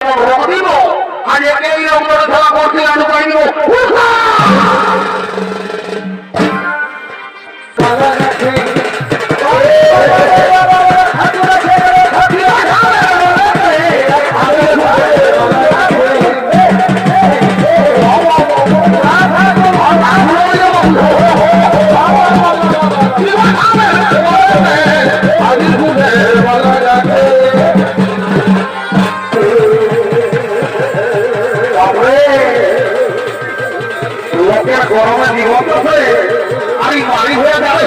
এমন রোগ দিব আজ একে এইরকম করে খেলা করছি আমি কই দিব গরমে বিভক্ত হয়ে আমি মারি হয়ে যাবে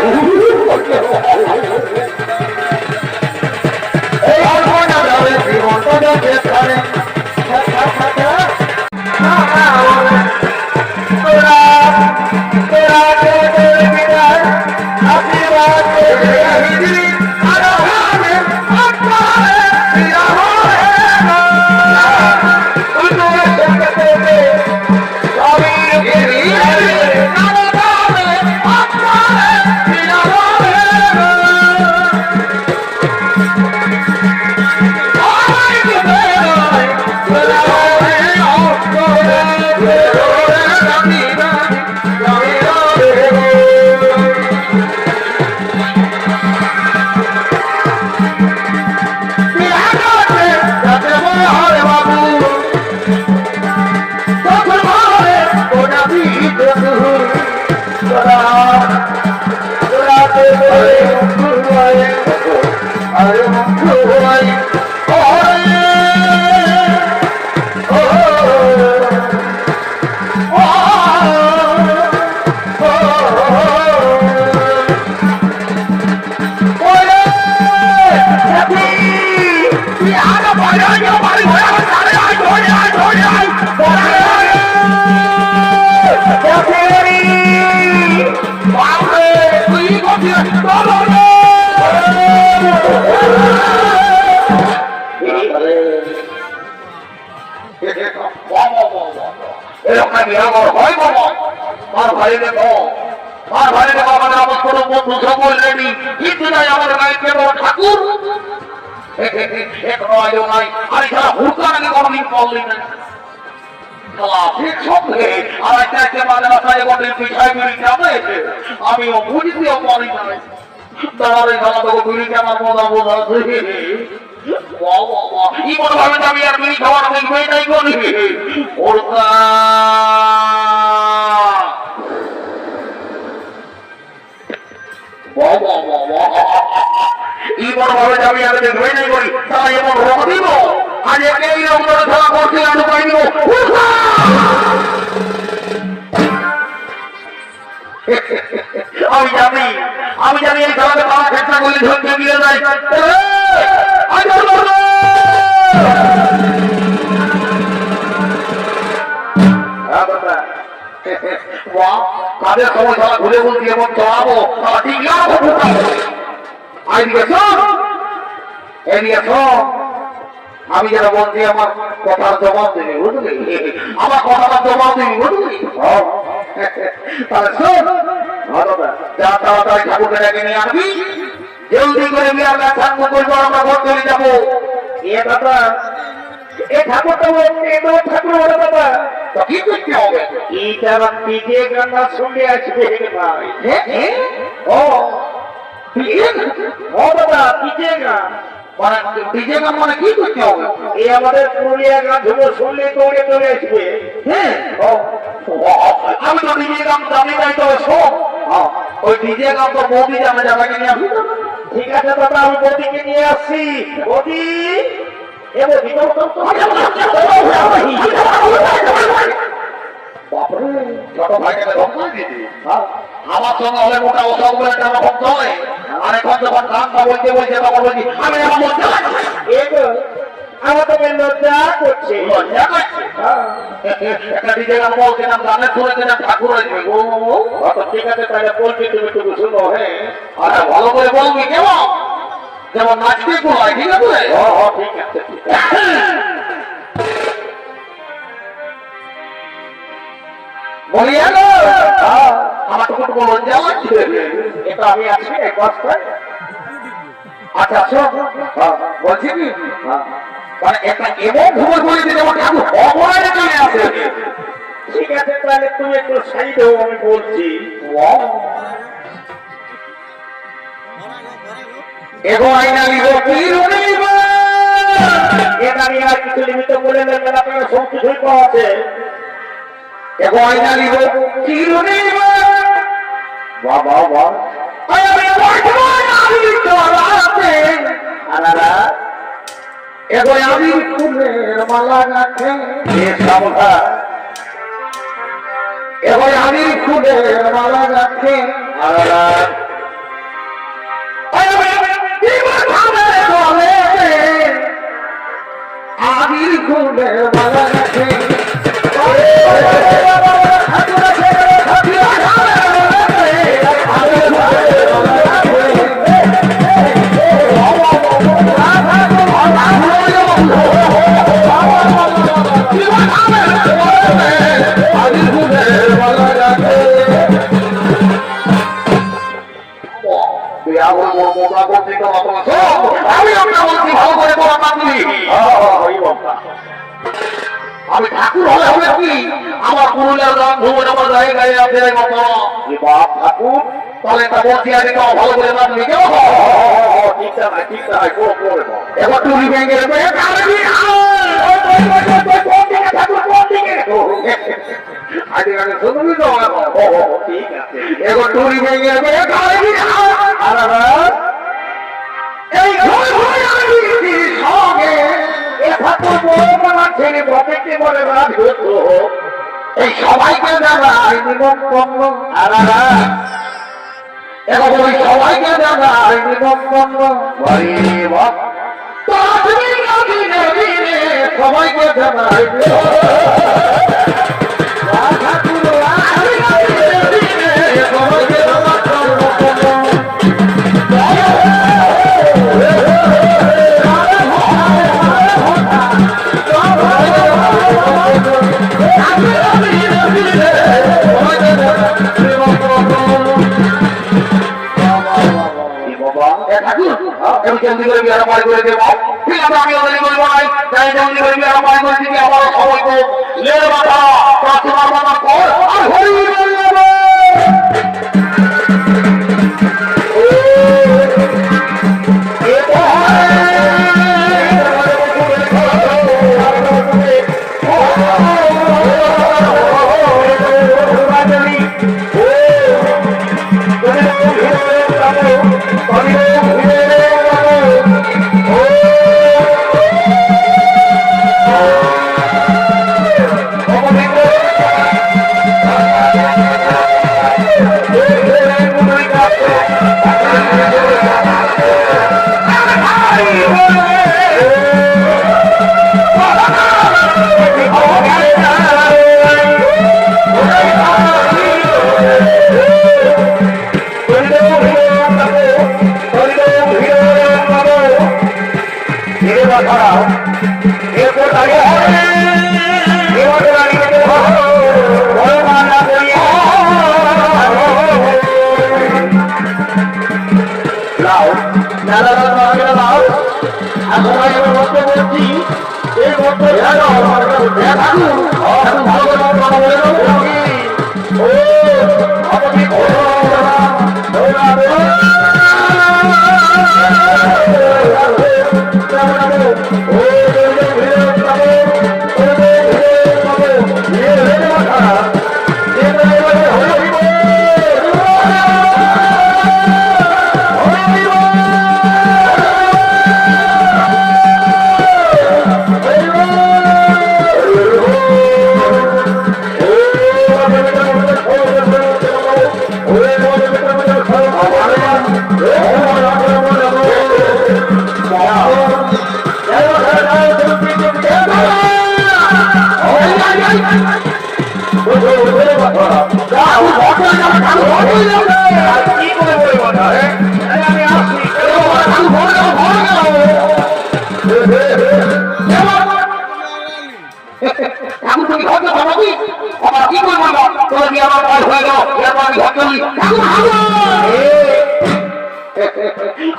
জীবনটা দেখে পারে আমিও বুঝতেও পারি না দাঁড়াবে খেলা তো বিড়িকে আমার মজা বোঝা ইমন ভাবে আমি আর বিড়ি খাওয়ার দেখবে তাই করি ইমন ভাবে আমি আর দেখবে নাই করি তারা এমন রোগ দিব আজ একে এইরকম করে খেলা করছি আমি কই দিব আমি জানি এই খেলাতে পাওয়া চেষ্টা করলে ধরতে দিয়ে যায় কাদের সময় খেলা ঘুরে বলছি এমন চড়াবো আমি যেটা বলছি আমার কথার জবাব দেবে বুঝলি আমার কথার জবাব দেবি বুঝলি তাহলে শোন যা তাড়াতাড়ি ঠাকুরকে ডেকে নিয়ে আসবি জলদি করে বিয়ার ঠাকুর করবো আমরা ঘর চলে যাবো দাদা এই ঠাকুরটা ঠাকুর বলে দাদা তো কি করতে হবে এইটা আবার পিঠে গান্নার সঙ্গে আসবে ভাই ও দাদা পিঠে গান ডিজে গান মানে কি করতে হবে এই আমাদের পুরুলিয়া গান ধরে শুনলে দৌড়ে চলে আসবে হ্যাঁ আমি তো ডিজে গান জানি নাই তো শোন ওই ডিজে গান তো বৌদি জানে যাবে নিয়ে আসি ঠিক আছে দাদা আমি বৌদিকে নিয়ে আসছি বৌদি ছোট ভাইকে আমার সঙ্গে হলে মোটা ওসব বলে আমার চলে আর এখন যখন গানটা বলতে বলছে তখন বলছি আমি আমার মধ্যে আমার তো লজ্জা করছে লজ্জা করছে একটা ডিজে গান বলছে না গানে শুনেছে না ঠাকুর আসবে ঠিক আছে তাহলে বলছি তুমি একটু শুনো হ্যাঁ আচ্ছা ভালো করে বলবি কেমন যেমন নাচতে বলাই ঠিক আছে ঠিক আছে বলিয়া আমার তো কোনো লজ্জা লাগছে এটা আমি আছি এক বস্তায় আচ্ছা বলছি কি মানে একটা এমন ভুল করে দিতে আমার ঠাকুর অপরাধে চলে আসে। ঠিক আছে, তাহলে তুমি একটু সাইড হও, আমি বলছি। এগো আইনা লিব কি রুনিব এটা নিয়ে আর কিছু লিমিট বলে নেবেন, আপনারা সব কিছুই পাওয়া আছে। এগো আইনা লিব কি রুনিব বাবা বাবা, আমি বর্তমান আমি চলাতে আনারা এগো আমি ফুলের মালা গাছে এ সাবধা, এগো আমি ফুলের মালা গাছে আনারা আমি ফুলের মালা গাছে আমি আপনার বলছি ভালো করে তোমার মাতৃ আমি ঠাকুর হলে হবে কি আমার পুরুলিয়ার গ্রাম ভ্রমণ আমার জায়গায় আছে বাপ ঠাকুর, তাহলে তা বলছি আমি তো ভালো করে মাতৃ কেউ ঠিক আছে, করে দাও। এবার টুরি ব্যাংকের আগে আগে শুনবি তো ঠিক আছে, এবার টুরি ব্যাংকের আনারা এই সঙ্গে ছেলে প্রত্যেককে বলে রাত হতো। এই সবাইকে জানাই নিমন্ত্রণ আনারা এবং ওই সবাইকে জানাই নিমন্ত্রণ সবাইকে জানাই সবাইকে জলদি করে বিয়ার পাড়ি করে দেবো ঠিক আছে আমি ওদের করবো নাই তাই জলদি করে বিয়ার পাড়ি করে দিবি আমার সময় তো লের মাথা প্রার্থনা মাথা কর আর হরি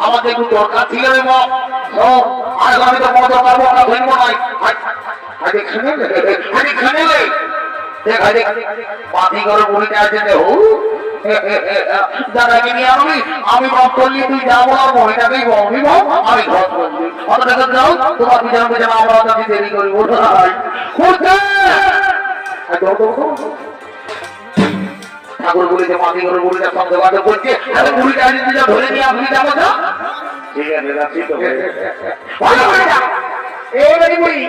আমাদের একটু দরকার ছিল রে মা আর আমি তো মজা পাবো না ধরবো নাই আরে খানে দেখ পাতি করে বলিতে আছে দাদাকে নিয়ে আমি বাপ করলি তুই যাবো আর মহিলাকেই বমি আমি ঘর করবি অত টাকা যাও তোমার পিছনে পিছনে আমরা তাকে দেরি করবো ঠাকুর বলিতে পাতি করে বলিতে সঙ্গে বাদ করছে বুড়িটা ধরে নিয়ে আপনি যাবো না ঠিক আছে যাচ্ছি তো এই বুড়ি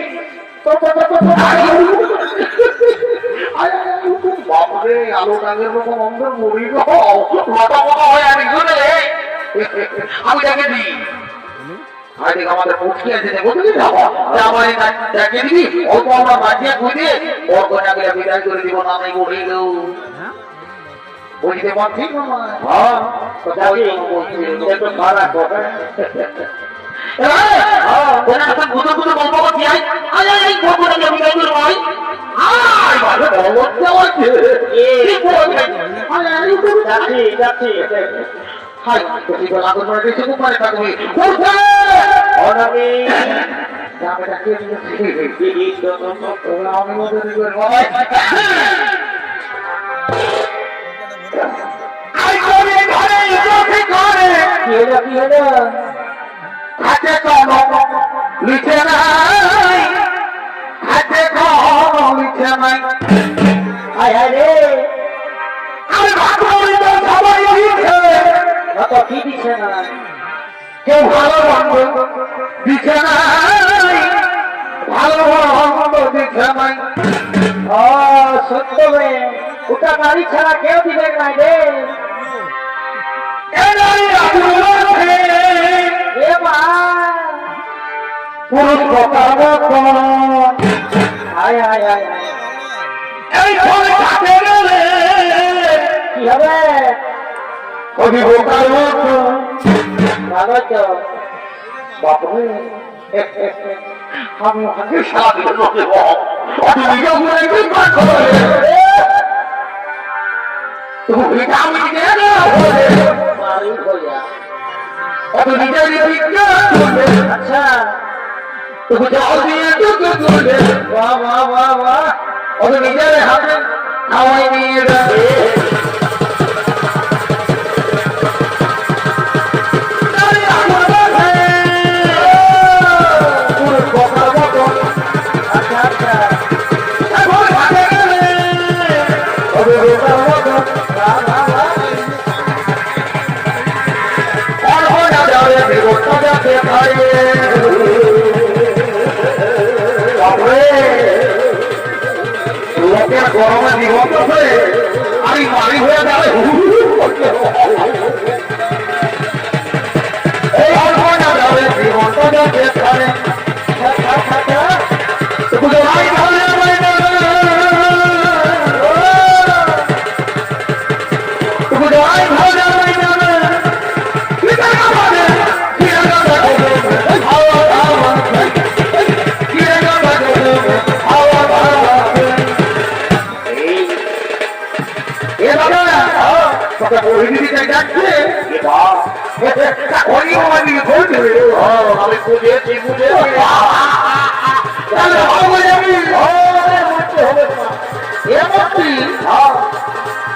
বাপরে আলো টাঙের রকম অন্ধের মুড়ি লটা মোটা হয় আমি শুনে আমি তাকে দিই আমাদের মুখি আছে বুঝলি আমার দেখে দিবি অল্প আমরা বাজিয়া খুঁজে ওর কন্যাকে বিদায় করে দিব না আমি মুড়ি দেও বুঝতে পারছি হ্যাঁ খারাপ কথা হাতে কলম লিখে নাই হাতে কলম লিখে নাই রে আমি ভাবি তো সবাই লিখে কত কি লিখে না কেউ ভালো বন্ধু লিখে নাই ভালো বন্ধু লিখে নাই সত্য ওটা গাড়ি ছাড়া কেউ দিবে নাই রে পুরুষ কথার মতো হায় হায় হায় এই ফল খাতে গেলে কি হবে অভিভোক্তার মতো ভালো তো বাপরে আমি আগে সারা দিন তুমি আমি अच्छा तो कुछ और भी है तो वाह वाह वाह वाह और नीचे हाथ हवाई नहीं है লোকের গরমে বিভক্ত হয়ে আমি মারি হয়ে যাবে এই অল্প না যাবে বিভক্ত যাবে করে আমি বুঝেছি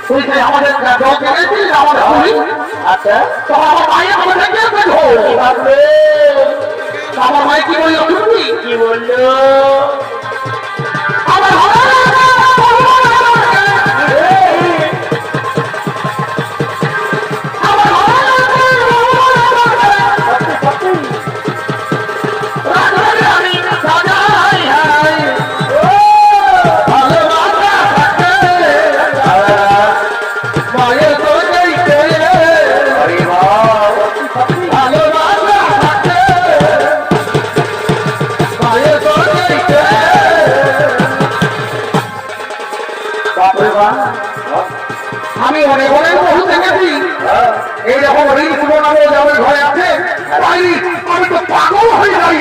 তুই আমাদের আচ্ছা আমার মায়ের আমার মাই কি বললো কি বললো আমি অনেক অনেক বহু দেখেছি এইরকম রিল ঘরে আছে আমি তো পাগল হয়ে যাই